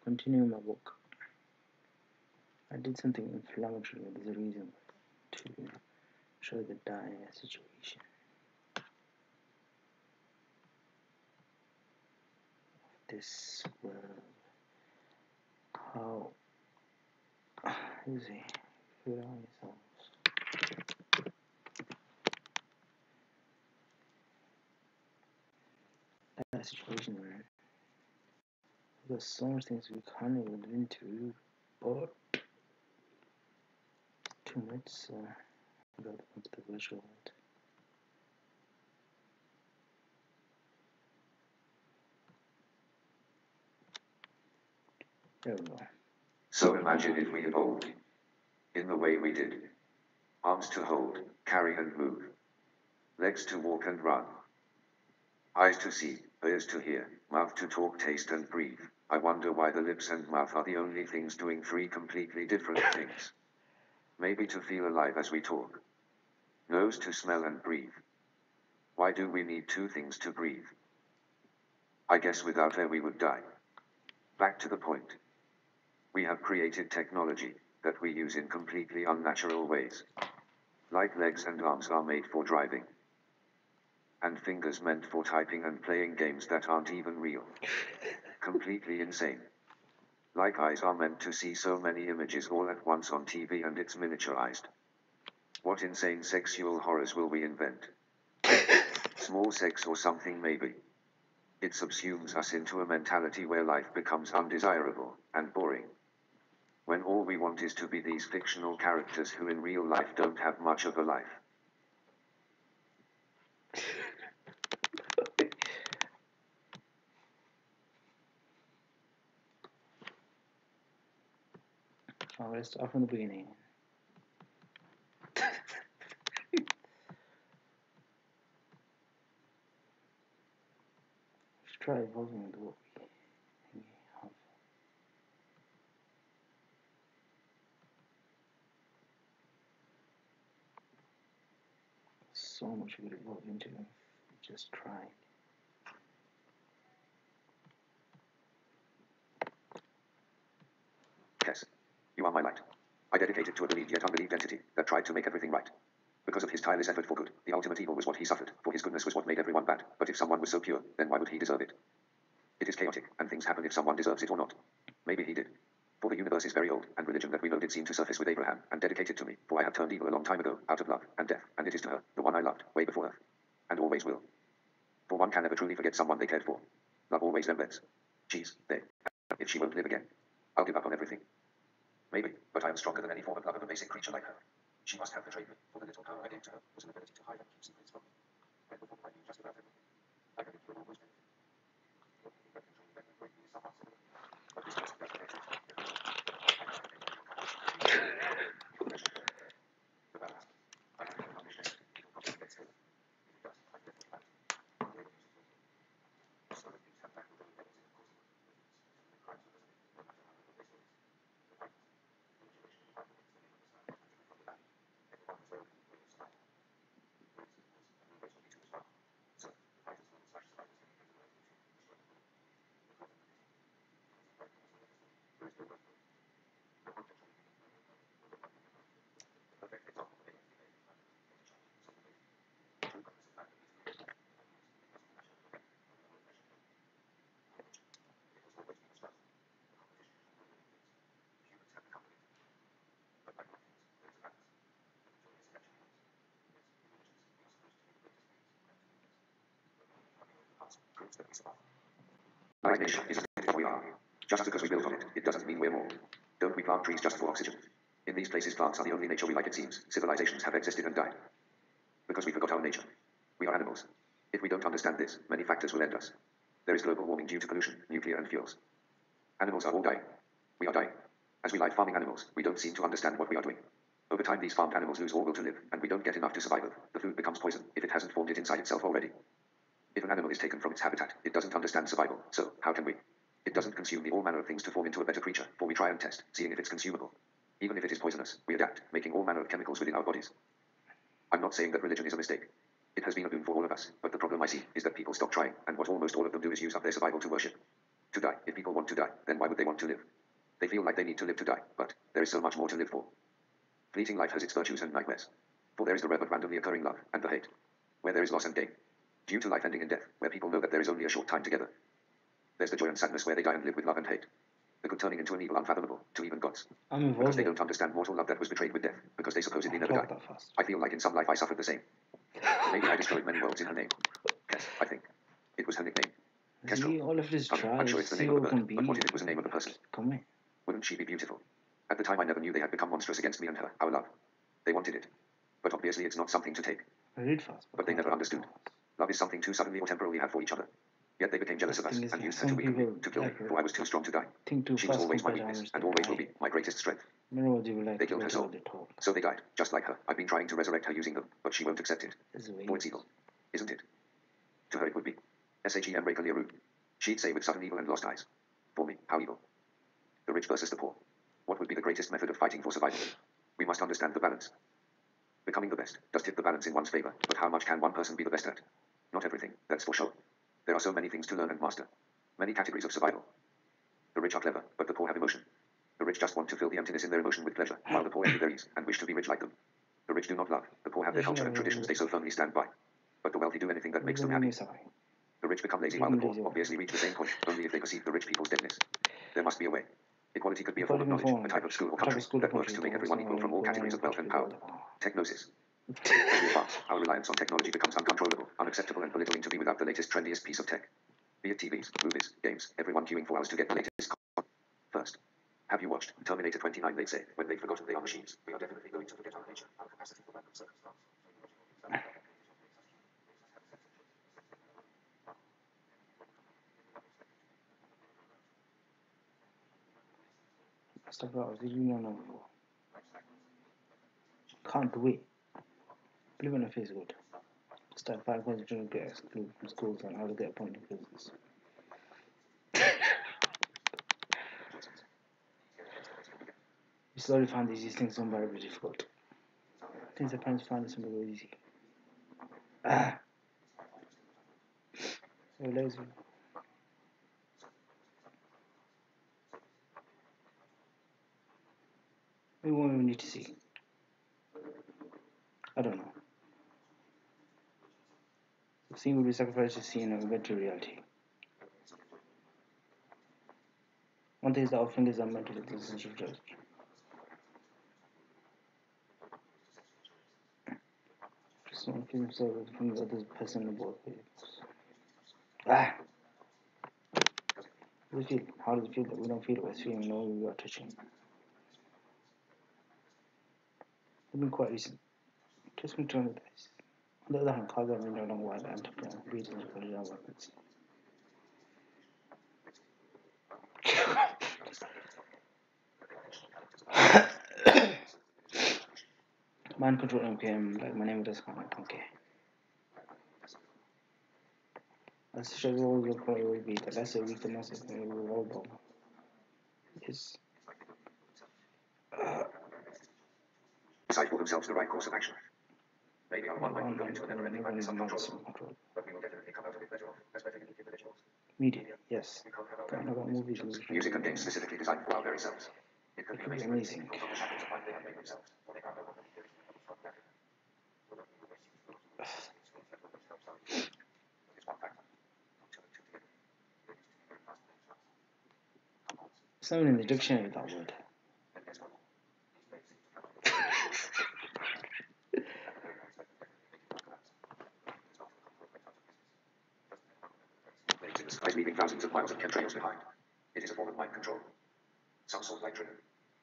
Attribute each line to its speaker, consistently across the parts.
Speaker 1: continue my book. I did something inflammatory with the reason to show the dire situation of this world. How easy feel on yourselves. That situation, man. There's so much things we can't even get into, but 2 minutes got into the virtual world. There we go.
Speaker 2: So imagine if we evolved in the way we did. Arms to hold, carry and move. Legs to walk and run. Eyes to see, ears to hear, mouth to talk, taste and breathe. I wonder why the lips and mouth are the only things doing 3 completely different things. Maybe to feel alive as we talk. Nose to smell and breathe. Why do we need 2 things to breathe? I guess without air we would die. Back to the point. We have created technology that we use in completely unnatural ways. Like legs and arms are made for driving. And fingers meant for typing and playing games that aren't even real. Completely insane. Like eyes are meant to see so many images all at once on TV and it's miniaturized. What insane sexual horrors will we invent? Small sex or something maybe. It subsumes us into a mentality where life becomes undesirable and boring. When all we want is to be these fictional characters who in real life don't have much of a life.
Speaker 1: Let's start from the beginning. Let's try evolving the what we have. So much we could evolve into if we just tried.
Speaker 2: Yes, you are my light. I dedicated to a believed yet unbelieved entity that tried to make everything right. Because of his tireless effort for good, the ultimate evil was what he suffered, for his goodness was what made everyone bad. But if someone was so pure, then why would he deserve it? It is chaotic, and things happen if someone deserves it or not. Maybe he did. For the universe is very old, and religion that we know did seem to surface with Abraham, and dedicated to me, for I have turned evil a long time ago, out of love, and death, and it is to her, the one I loved, way before her. And always will. For one can never truly forget someone they cared for. Love always then bends. She's there. If she won't live again, I'll give up on everything. Maybe, but I am stronger than any form of love of a basic creature like her. She must have betrayed me, for the little power I gave to her was an ability to hide and keep secrets from me. When before I knew just about everything, I had it through almost anything. But this was the balance. I have no understanding. People probably get scared. If it does, I definitely have. So that things have back with the levels in the course of the crimes of the no matter how little they stories. The fight, the integration of the fight is the name of the side, and from the back. Everyone is very when you survive. So, the fight is /survivors can be the resolution, the struggle. There is no word for it. No one can truly be the perfect example of anything they can find. So the true purpose of that is to create that. It doesn't measure the effect, only the word measure. It has always been a struggle. The competition between women and things. Humans have become limited. But like all things, there is a balance. The victorious eventually wins. Yes, in religions, we are supposed to be the greatest beings and to be but only having the past proves that we survive. Our nation is as limited as we are. Just because we built on it, it doesn't mean we're more. Don't we plant trees just for oxygen? In these places, plants are the only nature we like, it seems. Civilizations have existed and died. Because we forgot our nature. We are animals. If we don't understand this, many factors will end us. There is global warming due to pollution, nuclear and fuels. Animals are all dying. We are dying. As we like farming animals, we don't seem to understand what we are doing. Over time, these farmed animals lose all will to live, and we don't get enough to survive. The food becomes poison, if it hasn't formed it inside itself already. If an animal is taken from its habitat, it doesn't understand survival, so how can we? It doesn't consume the all manner of things to form into a better creature, for we try and test, seeing if it's consumable. Even if it is poisonous, we adapt, making all manner of chemicals within our bodies. I'm not saying that religion is a mistake. It has been a boon for all of us, but the problem I see is that people stop trying, and what almost all of them do is use up their survival to worship. To die. If people want to die, then why would they want to live? They feel like they need to live to die, but there is so much more to live for. Fleeting life has its virtues and nightmares. For there is the red but randomly occurring love, and the hate. Where there is loss and gain. Due to life ending in death, where people know that there is only a short time together. There's the joy and sadness where they die and live with love and hate. The good turning into an evil unfathomable, to even gods.
Speaker 1: I'm
Speaker 2: Because they
Speaker 1: involved.
Speaker 2: don't understand mortal love that was betrayed with death, because they supposedly never
Speaker 1: Talk
Speaker 2: die.
Speaker 1: that fast.
Speaker 2: I feel like in some life I suffered the same. Maybe I destroyed many worlds in her name. Kes, I think. It was her nickname.
Speaker 1: See, all of this try.
Speaker 2: I'm sure it's the
Speaker 1: See
Speaker 2: name of
Speaker 1: what
Speaker 2: the
Speaker 1: can
Speaker 2: bird,
Speaker 1: be.
Speaker 2: but what if it was the name of the person?
Speaker 1: Come in.
Speaker 2: Wouldn't she be beautiful? At the time I never knew they had become monstrous against me and her, our love. They wanted it. But obviously it's not something to take.
Speaker 1: Read fast.
Speaker 2: But they never understood. Love is something to suddenly or temporarily have for each other. Yet they became jealous of us
Speaker 1: Thing is,
Speaker 2: and used her
Speaker 1: some
Speaker 2: to weaken me,
Speaker 1: people
Speaker 2: to kill me,
Speaker 1: like her.
Speaker 2: for I was too strong to die.
Speaker 1: Think too
Speaker 2: She was
Speaker 1: fast
Speaker 2: always my
Speaker 1: compared to how
Speaker 2: weakness,
Speaker 1: much
Speaker 2: and
Speaker 1: they
Speaker 2: always will
Speaker 1: die.
Speaker 2: be my greatest strength.
Speaker 1: Remember what you were like
Speaker 2: They killed her soul.
Speaker 1: they talk.
Speaker 2: So they died, just like her. I've been trying to resurrect her using them, but she won't accept it.
Speaker 1: This is
Speaker 2: For it's evil. Isn't it? To her it would be. Shem Rakaliaru. She'd say with sudden evil and lost eyes. For me, how evil? The rich versus the poor. What would be the greatest method of fighting for survival? We must understand the balance. Becoming the best does tip the balance in one's favor, but how much can one person be the best at? Not everything, that's for sure. There are so many things to learn and master. Many categories of survival. The rich are clever, but the poor have emotion. The rich just want to fill the emptiness in their emotion with pleasure, while the poor envy their ease and wish to be rich like them. The rich do not love, the poor have their culture and traditions they so firmly stand by. But the wealthy do anything that makes them happy. The rich become lazy while the poor obviously reach the same point, only if they perceive the rich people's deadness. There must be a way. Equality could be a form of knowledge, a type of school or country that works to make everyone equal from all categories of wealth and power. Technosis. As we advance, our reliance on technology becomes uncontrollable, unacceptable and belittling to be without the latest trendiest piece of tech. Be it TVs, movies, games, everyone queuing for hours to get the latest first. Have you watched Terminator 29? They say, when they've forgotten they are machines, we are definitely going to forget our nature, our capacity for random circumstance.
Speaker 1: Stuff I was really not know before. Can't do it. Believe in a face good. Start 5 months during get excluded from schools and how to get appointed business. We slowly found these things unbearably difficult. Things that parents find is something easy. So lazy. Maybe what we need to see. I don't know. Seeing will be sacrificed to seeing a better reality. One thing is that our fingers are meant to the essential judge. Just one feels himself from the other person about it. How does it feel? How does it feel that we don't feel it was feeling no we are touching? They've been quite recent. Just return to this. On the other hand, cargo have been no longer wild and beating for the weapons. Mind control MPM, like my name does kind of okay. As such as always will probably be the lesser weak the most vulnerable. Is
Speaker 2: Decide for themselves the right course of action. Maybe our one might go into an never-ending madness of control, but we will definitely come out of it better off as better individuals.
Speaker 1: Media, yes. Kind of movies.
Speaker 2: Music and games specifically designed for our very selves. It could be
Speaker 1: amazing. It's not even in the dictionary, that word.
Speaker 2: Despite leaving thousands of miles of chemtrails behind, it is a form of mind control. Some sort light driven.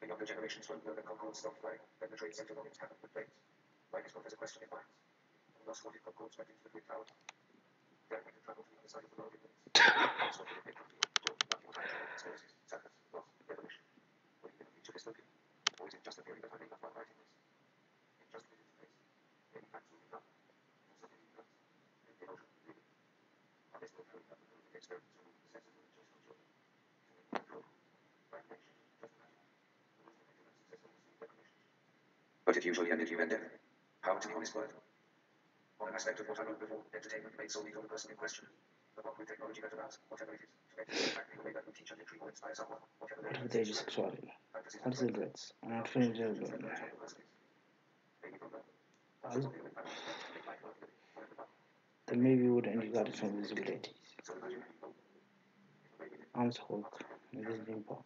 Speaker 2: The younger generations won't know that Concorde stopped flying, then the trade center volumes happened with planes. Life is not as a question in minds. Thus, what if Concorde went into the Twin Towers? Then we could travel to the other side of the world in minutes. That's what we did. Nothing time travel, conspiracies, sadness, loss, revolution. Would it be a future dystopia? Or is it just a theory that I made up while writing this? It just fits its place. Maybe facts will be done. Something will be done. Maybe emotion will be real. Are they still throwing up the proof of the experiments to remove the sense of religious from children? To make them right connection, just imagine. But it usually ended you and death. How, to be honest, word? On an aspect of what I wrote before, entertainment made solely for the person in question.
Speaker 1: Whatever the age of sexuality. What is cigarettes? I'm not finished with it. Then maybe we would only got it from visibilities. Arms Hulk, visiting Paul.